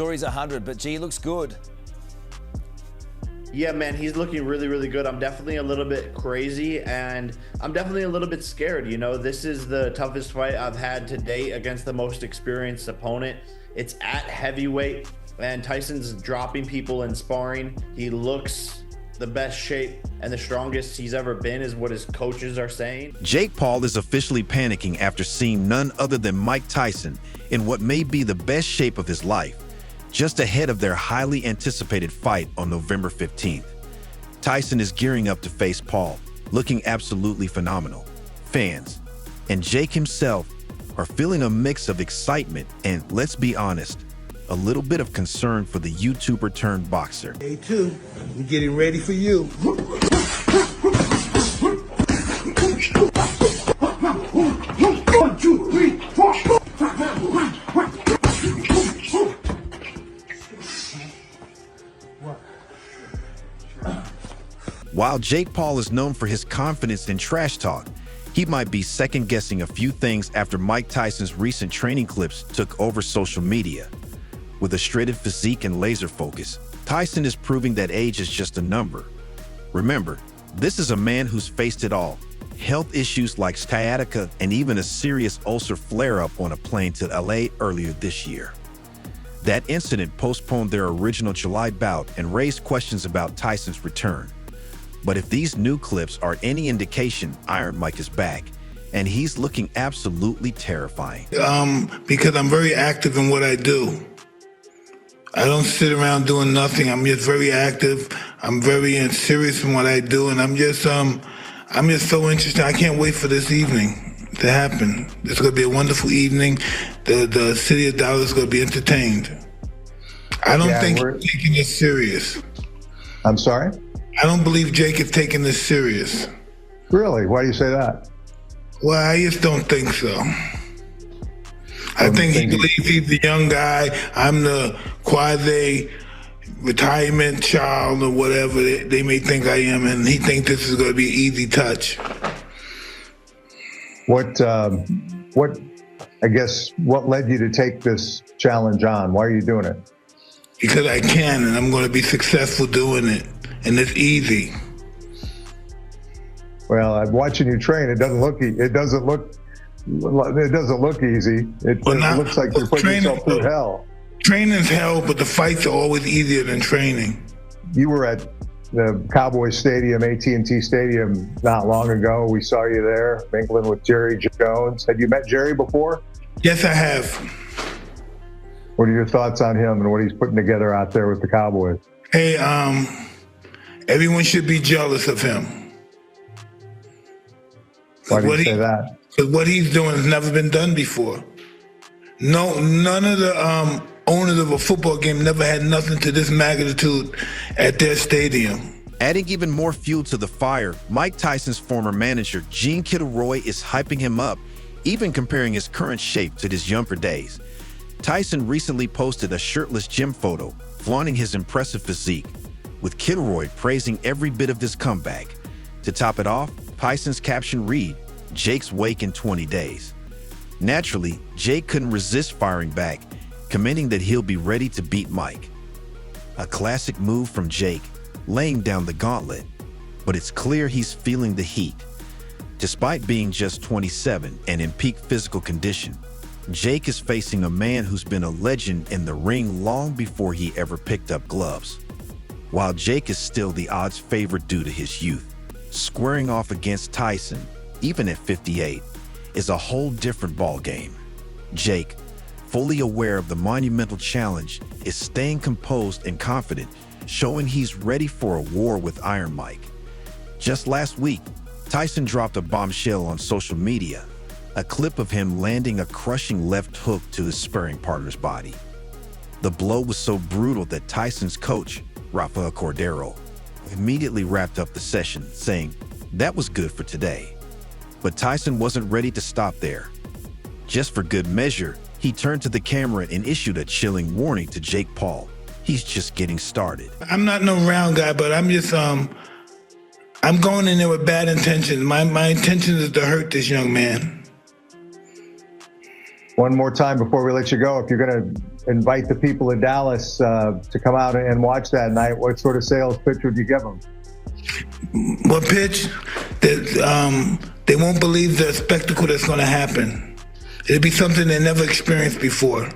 sure he's 100, but gee, he looks good. Yeah, man, he's looking really, really good. I'm definitely a little bit crazy, and I'm definitely a little bit scared. You know, this is the toughest fight I've had to date against the most experienced opponent. It's at heavyweight, and Tyson's dropping people in sparring. He looks the best shape and the strongest he's ever been, is what his coaches are saying. Jake Paul is officially panicking after seeing none other than Mike Tyson in what may be the best shape of his life, just ahead of their highly anticipated fight on November 15th. Tyson is gearing up to face Paul, looking absolutely phenomenal. Fans and Jake himself are feeling a mix of excitement and, let's be honest, a little bit of concern for the YouTuber turned boxer. Day two, I'm getting ready for you. 1, 2, 3, 4. While Jake Paul is known for his confidence and trash talk, he might be second-guessing a few things after Mike Tyson's recent training clips took over social media. With a shredded physique and laser focus, Tyson is proving that age is just a number. Remember, this is a man who's faced it all: health issues like sciatica and even a serious ulcer flare-up on a plane to LA earlier this year. That incident postponed their original July bout and raised questions about Tyson's return. But if these new clips are any indication, Iron Mike is back, and he's looking absolutely terrifying. Because I'm very active in what I do. I don't sit around doing nothing. I'm just very active. I'm very serious in what I do, and I'm just so interested. I can't wait for this evening to happen. It's going to be a wonderful evening. The city of Dallas is going to be entertained. I don't think he's taking this serious. I'm sorry? I don't believe Jake is taking this serious. Really? Why do you say that? Well, I just don't think so. I think he believes he's the young guy. I'm the quasi-retirement child or whatever they may think I am, and he thinks this is going to be an easy touch. What led you to take this challenge on? Why are you doing it? Because I can, and I'm going to be successful doing it, and it's easy. Well, I'm watching you train. It doesn't look easy. It looks like you're putting yourself through hell. Training's hell, but the fights are always easier than training. You were at the Cowboys Stadium, AT&T Stadium, not long ago. We saw you there, mingling with Jerry Jones. Had you met Jerry before? Yes, I have. What are your thoughts on him and what he's putting together out there with the Cowboys? Hey, everyone should be jealous of him. Why do you say that? Because what he's doing has never been done before. None of the owners of a football game never had nothing to this magnitude at their stadium. Adding even more fuel to the fire, Mike Tyson's former manager, Gene Kittelroy, is hyping him up, even comparing his current shape to his younger days. Tyson recently posted a shirtless gym photo, flaunting his impressive physique, with Kittelroy praising every bit of this comeback. To top it off, Tyson's caption read, "Jake's wake in 20 days." Naturally, Jake couldn't resist firing back, commenting that he'll be ready to beat Mike. A classic move from Jake, laying down the gauntlet, but it's clear he's feeling the heat. Despite being just 27 and in peak physical condition, Jake is facing a man who's been a legend in the ring long before he ever picked up gloves. While Jake is still the odds favorite due to his youth, squaring off against Tyson, even at 58, is a whole different ballgame. Jake, fully aware of the monumental challenge, is staying composed and confident, showing he's ready for a war with Iron Mike. Just last week, Tyson dropped a bombshell on social media, a clip of him landing a crushing left hook to his sparring partner's body. The blow was so brutal that Tyson's coach, Rafael Cordero, immediately wrapped up the session, saying, "That was good for today." But Tyson wasn't ready to stop there. Just for good measure, he turned to the camera and issued a chilling warning to Jake Paul. He's just getting started. I'm not no round guy, but I'm just, I'm going in there with bad intentions. My intention is to hurt this young man. One more time before we let you go, if you're going to invite the people of Dallas to come out and watch that night, what sort of sales pitch would you give them? What pitch? That they won't believe the spectacle that's going to happen. It'll be something they never experienced before,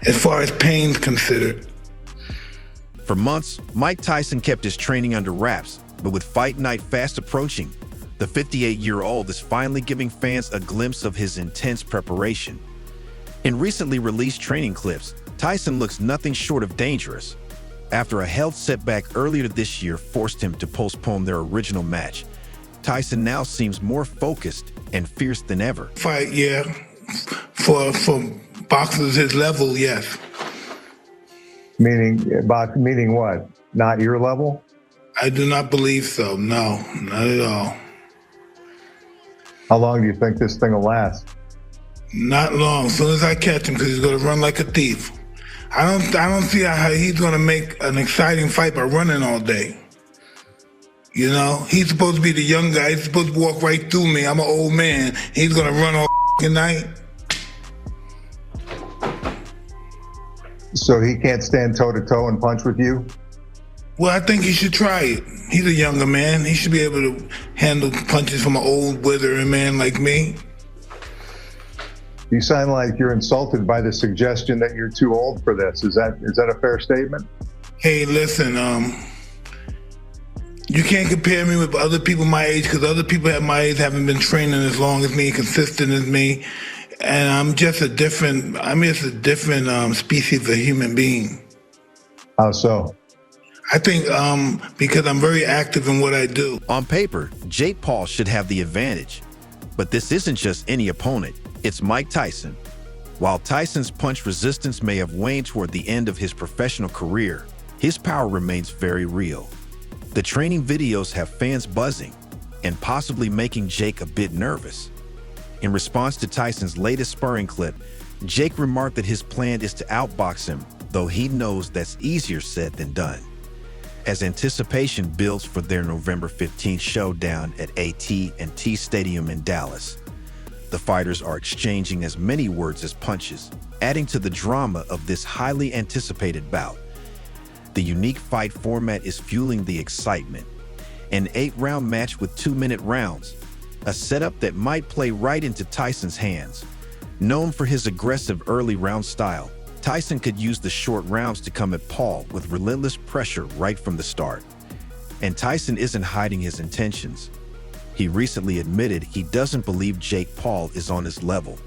as far as pain's considered. For months, Mike Tyson kept his training under wraps, but with fight night fast approaching, the 58-year-old is finally giving fans a glimpse of his intense preparation. In recently released training clips, Tyson looks nothing short of dangerous. After a health setback earlier this year forced him to postpone their original match, Tyson now seems more focused and fierce than ever. Fight, yeah. For boxers his level, yes. Meaning what? Not your level? I do not believe so. No, not at all. How long do you think this thing will last? Not long. As soon as I catch him, because he's going to run like a thief. I don't see how he's going to make an exciting fight by running all day. You know, he's supposed to be the young guy. He's supposed to walk right through me. I'm an old man. He's going to run all night. So he can't stand toe-to-toe and punch with you? Well, I think he should try it. He's a younger man. He should be able to handle punches from an old, withering man like me. You sound like you're insulted by the suggestion that you're too old for this. Is that a fair statement? Hey, listen, you can't compare me with other people my age, because other people at my age haven't been training as long as me, consistent as me, and I'm just a different species of human being. How so? I think because I'm very active in what I do. On paper, Jake Paul should have the advantage, but this isn't just any opponent. It's Mike Tyson. While Tyson's punch resistance may have waned toward the end of his professional career, his power remains very real. The training videos have fans buzzing and possibly making Jake a bit nervous. In response to Tyson's latest sparring clip, Jake remarked that his plan is to outbox him, though he knows that's easier said than done. As anticipation builds for their November 15th showdown at AT&T Stadium in Dallas, the fighters are exchanging as many words as punches, adding to the drama of this highly anticipated bout. The unique fight format is fueling the excitement. An 8-round match with 2-minute rounds, a setup that might play right into Tyson's hands. Known for his aggressive early round style, Tyson could use the short rounds to come at Paul with relentless pressure right from the start. And Tyson isn't hiding his intentions. He recently admitted he doesn't believe Jake Paul is on his level,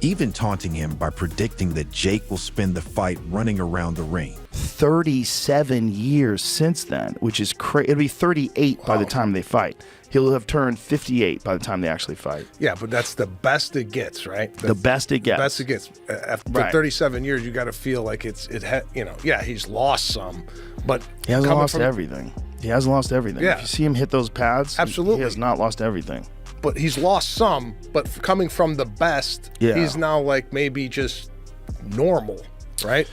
even taunting him by predicting that Jake will spend the fight running around the ring. 37 years since then, which is crazy. It'll be 38 by the time they fight. He'll have turned 58 by the time they actually fight. Yeah, but that's the best it gets, right? The best it gets. Best it gets. After 37 years, you got to feel like he's lost some, but he hasn't lost everything. He hasn't lost everything. Yeah. If you see him hit those pads, absolutely, he has not lost everything. But he's lost some. But coming from the best, he's now like maybe just normal, right?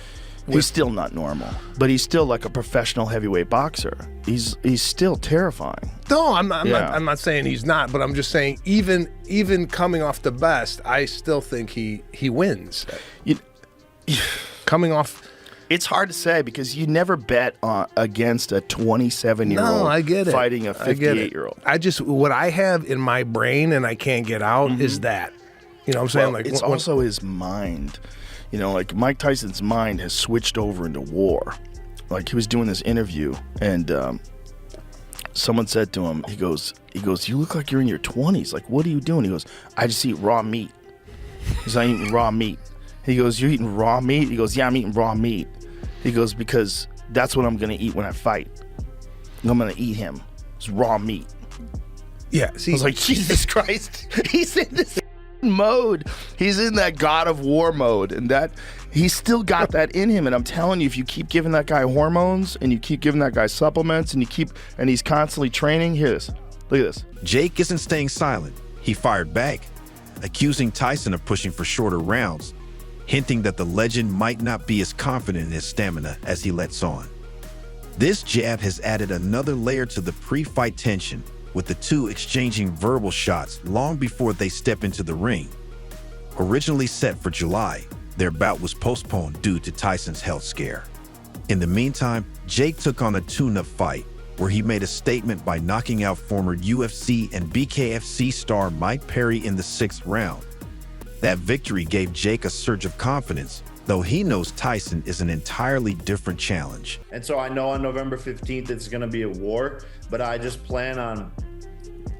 He's still not normal, but he's still like a professional heavyweight boxer. He's still terrifying. No, I'm not saying he's not, but I'm just saying even coming off the best, I still think he wins. Coming off. It's hard to say because you never bet against a 27-year-old no, I get it. Fighting a 58-year-old. What I have in my brain and I can't get out is that. You know what I'm saying? Well, it's also his mind. You know, like Mike Tyson's mind has switched over into war. Like he was doing this interview and someone said to him, he goes, you look like you're in your 20s. Like, what are you doing? He goes, I just eat raw meat. He's like, eating raw meat. He goes, you're eating raw meat? He goes, yeah, I'm eating raw meat. He goes, because that's what I'm going to eat when I fight. I'm going to eat him. It's raw meat. Yeah. See, I was like, Jesus Christ. He's in this mode. He's in that God of War mode. And that he's still got that in him. And I'm telling you, if you keep giving that guy hormones and you keep giving that guy supplements and he's constantly training, hear this. Look at this. Jake isn't staying silent. He fired back, accusing Tyson of pushing for shorter rounds, hinting that the legend might not be as confident in his stamina as he lets on. This jab has added another layer to the pre-fight tension, with the two exchanging verbal shots long before they step into the ring. Originally set for July, Their bout was postponed due to Tyson's health scare. In the meantime, Jake took on a tune-up fight where he made a statement by knocking out former UFC and BKFC star Mike Perry in the 6th round. That victory gave Jake a surge of confidence, though he knows Tyson is an entirely different challenge. And so I know on November 15th it's going to be a war, but I just plan on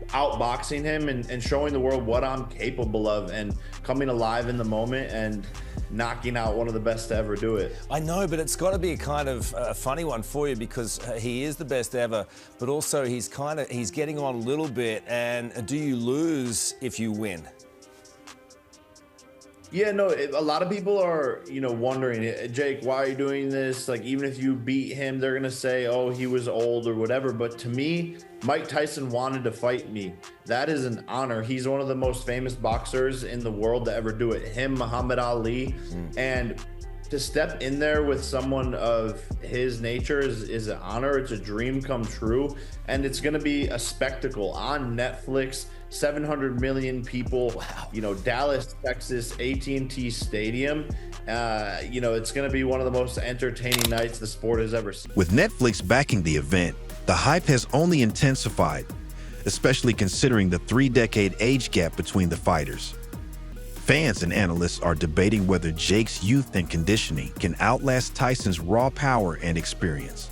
outboxing him and showing the world what I'm capable of and coming alive in the moment and knocking out one of the best to ever do it. I know, but it's got to be a kind of a funny one for you because he is the best ever, but also he's getting on a little bit. And do you lose if you win? Yeah, no, a lot of people are, wondering, Jake, why are you doing this? Like, even if you beat him, they're going to say, oh, he was old or whatever. But to me, Mike Tyson wanted to fight me. That is an honor. He's one of the most famous boxers in the world to ever do it. Him, Muhammad Ali. And to step in there with someone of his nature is an honor. It's a dream come true. And it's going to be a spectacle on Netflix. 700 million people, wow. Dallas, Texas, AT&T Stadium. It's going to be one of the most entertaining nights the sport has ever seen. With Netflix backing the event, the hype has only intensified, especially considering the 3-decade age gap between the fighters. Fans and analysts are debating whether Jake's youth and conditioning can outlast Tyson's raw power and experience.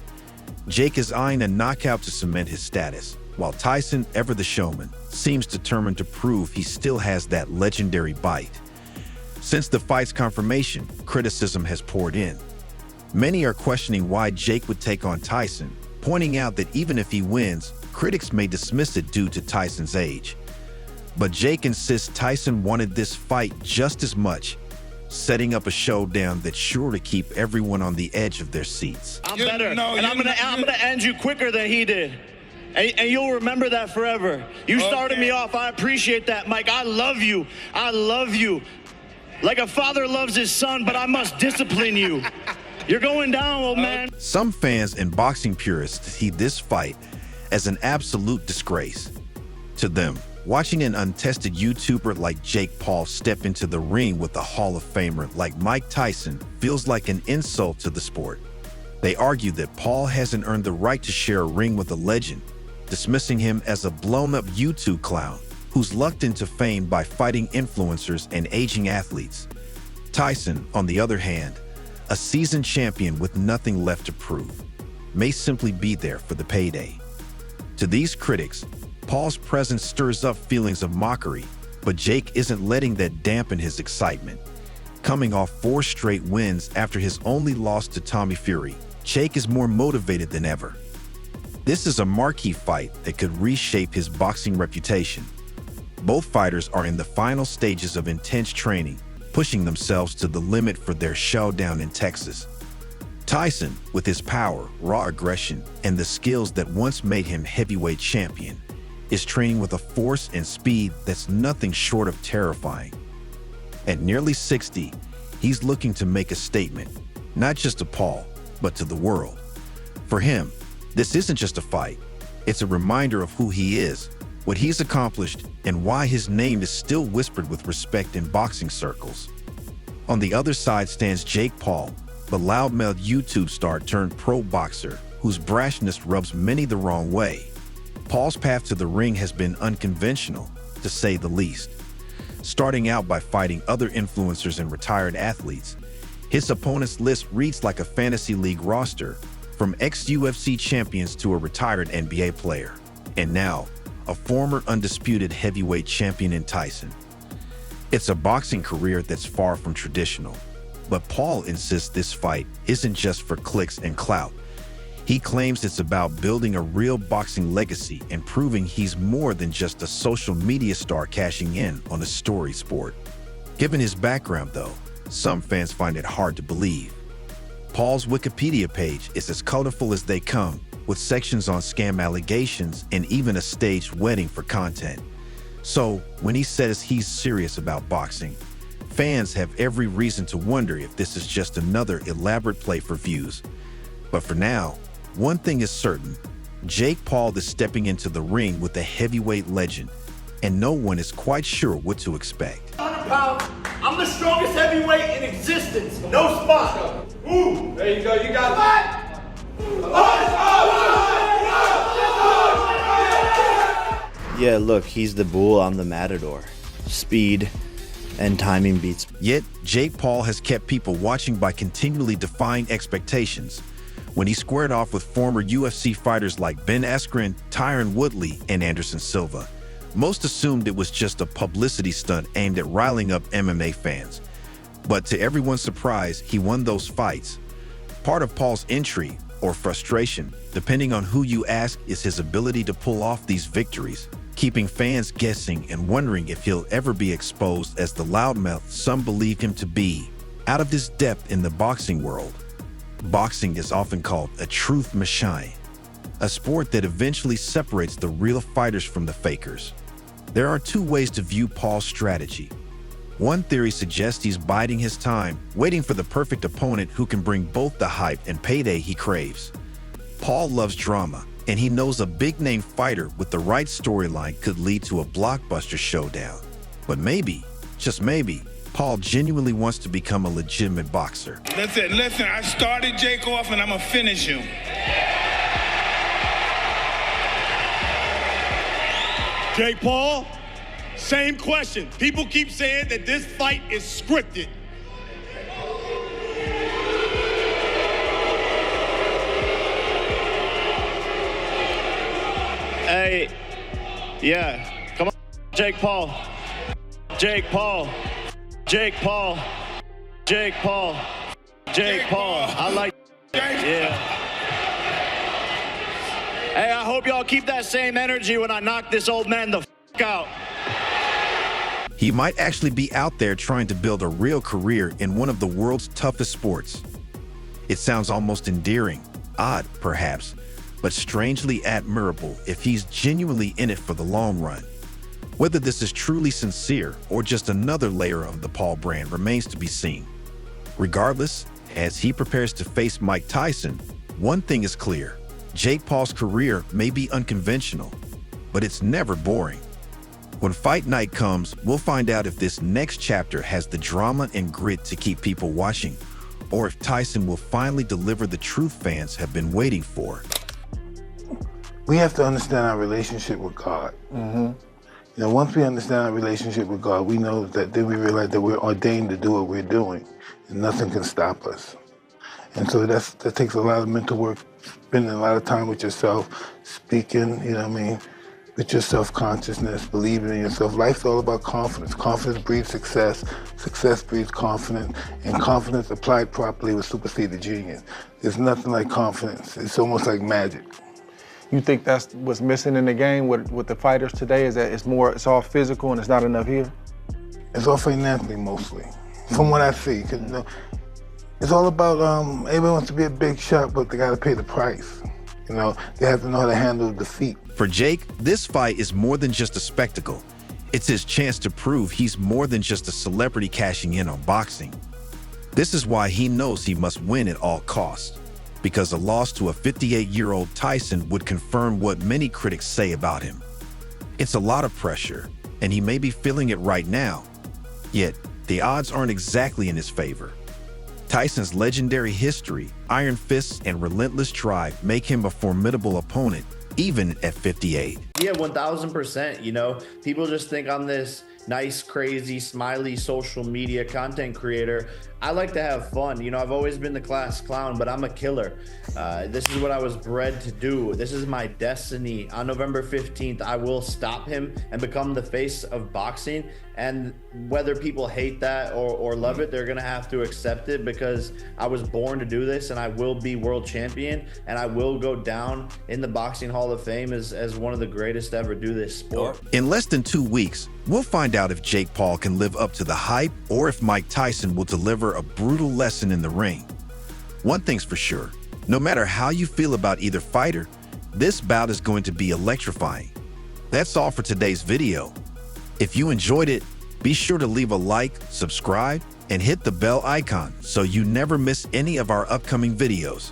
Jake is eyeing a knockout to cement his status, while Tyson, ever the showman, seems determined to prove he still has that legendary bite. Since the fight's confirmation, criticism has poured in. Many are questioning why Jake would take on Tyson, pointing out that even if he wins, critics may dismiss it due to Tyson's age. But Jake insists Tyson wanted this fight just as much, setting up a showdown that's sure to keep everyone on the edge of their seats. I'm better, and I'm gonna end you quicker than he did. And you'll remember that forever. You started me off. I appreciate that, Mike. I love you. I love you. Like a father loves his son, but I must discipline you. You're going down, old man. Some fans and boxing purists see this fight as an absolute disgrace. To them, watching an untested YouTuber like Jake Paul step into the ring with a Hall of Famer like Mike Tyson feels like an insult to the sport. They argue that Paul hasn't earned the right to share a ring with a legend, dismissing him as a blown-up YouTube clown who's lucked into fame by fighting influencers and aging athletes. Tyson, on the other hand, a seasoned champion with nothing left to prove, may simply be there for the payday. To these critics, Paul's presence stirs up feelings of mockery, but Jake isn't letting that dampen his excitement. Coming off 4 straight wins after his only loss to Tommy Fury, Jake is more motivated than ever. This is a marquee fight that could reshape his boxing reputation. Both fighters are in the final stages of intense training, pushing themselves to the limit for their showdown in Texas. Tyson, with his power, raw aggression, and the skills that once made him heavyweight champion, is training with a force and speed that's nothing short of terrifying. At nearly 60, he's looking to make a statement, not just to Paul, but to the world. For him, this isn't just a fight, it's a reminder of who he is, what he's accomplished, and why his name is still whispered with respect in boxing circles. On the other side stands Jake Paul, the loudmouthed YouTube star turned pro boxer whose brashness rubs many the wrong way. Paul's path to the ring has been unconventional, to say the least. Starting out by fighting other influencers and retired athletes, his opponent's list reads like a fantasy league roster, from ex-UFC champions to a retired NBA player, and now a former undisputed heavyweight champion in Tyson. It's a boxing career that's far from traditional, but Paul insists this fight isn't just for clicks and clout. He claims it's about building a real boxing legacy and proving he's more than just a social media star cashing in on a storied sport. Given his background, though, some fans find it hard to believe. Paul's Wikipedia page is as colorful as they come, with sections on scam allegations and even a staged wedding for content. So, when he says he's serious about boxing, fans have every reason to wonder if this is just another elaborate play for views. But for now, one thing is certain: Jake Paul is stepping into the ring with a heavyweight legend, and no one is quite sure what to expect. I'm I'm the strongest heavyweight in existence. No spot. Ooh. There you go. You got Yeah, look, he's the bull, I'm the matador. Speed and timing beats. Yet, Jake Paul has kept people watching by continually defying expectations. When he squared off with former UFC fighters like Ben Askren, Tyron Woodley, and Anderson Silva, most assumed it was just a publicity stunt aimed at riling up MMA fans. But to everyone's surprise, he won those fights. Part of Paul's intrigue, or frustration, depending on who you ask, is his ability to pull off these victories, keeping fans guessing and wondering if he'll ever be exposed as the loudmouth some believe him to be. Out of his depth in the boxing world, boxing is often called a truth machine, a sport that eventually separates the real fighters from the fakers. There are two ways to view Paul's strategy. One theory suggests he's biding his time, waiting for the perfect opponent who can bring both the hype and payday he craves. Paul loves drama, and he knows a big-name fighter with the right storyline could lead to a blockbuster showdown. But maybe, just maybe, Paul genuinely wants to become a legitimate boxer. Listen, I started Jake off and I'm gonna finish him. Jake Paul, same question. People keep saying that this fight is scripted. Hey, yeah, come on, Jake Paul. Jake Paul. Jake Paul. Jake Paul. Jake Paul. I like, yeah. Hey, I hope y'all keep that same energy when I knock this old man the f out. He might actually be out there trying to build a real career in one of the world's toughest sports. It sounds almost endearing, odd perhaps, but strangely admirable if he's genuinely in it for the long run. Whether this is truly sincere or just another layer of the Paul brand remains to be seen. Regardless, as he prepares to face Mike Tyson, one thing is clear. Jake Paul's career may be unconventional, but it's never boring. When fight night comes, we'll find out if this next chapter has the drama and grit to keep people watching, or if Tyson will finally deliver the truth fans have been waiting for. We have to understand our relationship with God. You know, once we understand our relationship with God, we know that then we realize that we're ordained to do what we're doing, and nothing can stop us. And so that takes a lot of mental work, spending a lot of time with yourself, speaking, you know what I mean, with your self-consciousness, believing in yourself. Life's all about confidence. Confidence breeds success. Success breeds confidence. And confidence applied properly will supersede the genius. There's nothing like confidence. It's almost like magic. You think that's what's missing in the game with the fighters today, is that it's all physical and it's not enough here? It's all financially mostly, from what I see. 'Cause, you know, it's all about, everybody wants to be a big shot, but they gotta pay the price. You know, they have to know how to handle defeat. For Jake, this fight is more than just a spectacle. It's his chance to prove he's more than just a celebrity cashing in on boxing. This is why he knows he must win at all costs, because a loss to a 58-year-old Tyson would confirm what many critics say about him. It's a lot of pressure, and he may be feeling it right now. Yet, the odds aren't exactly in his favor. Tyson's legendary history, iron fists, and relentless drive make him a formidable opponent, even at 58. Yeah, 1000%. You know, people just think I'm this nice, crazy, smiley social media content creator. I like to have fun. You know, I've always been the class clown, but I'm a killer. This is what I was bred to do. This is my destiny. On November 15th, I will stop him and become the face of boxing. And whether people hate that or love it, they're gonna have to accept it, because I was born to do this, and I will be world champion, and I will go down in the Boxing Hall of Fame as one of the greatest to ever do this sport. In less than 2 weeks, we'll find out if Jake Paul can live up to the hype or if Mike Tyson will deliver a brutal lesson in the ring. One thing's for sure, no matter how you feel about either fighter, this bout is going to be electrifying. That's all for today's video. If you enjoyed it, be sure to leave a like, subscribe, and hit the bell icon so you never miss any of our upcoming videos.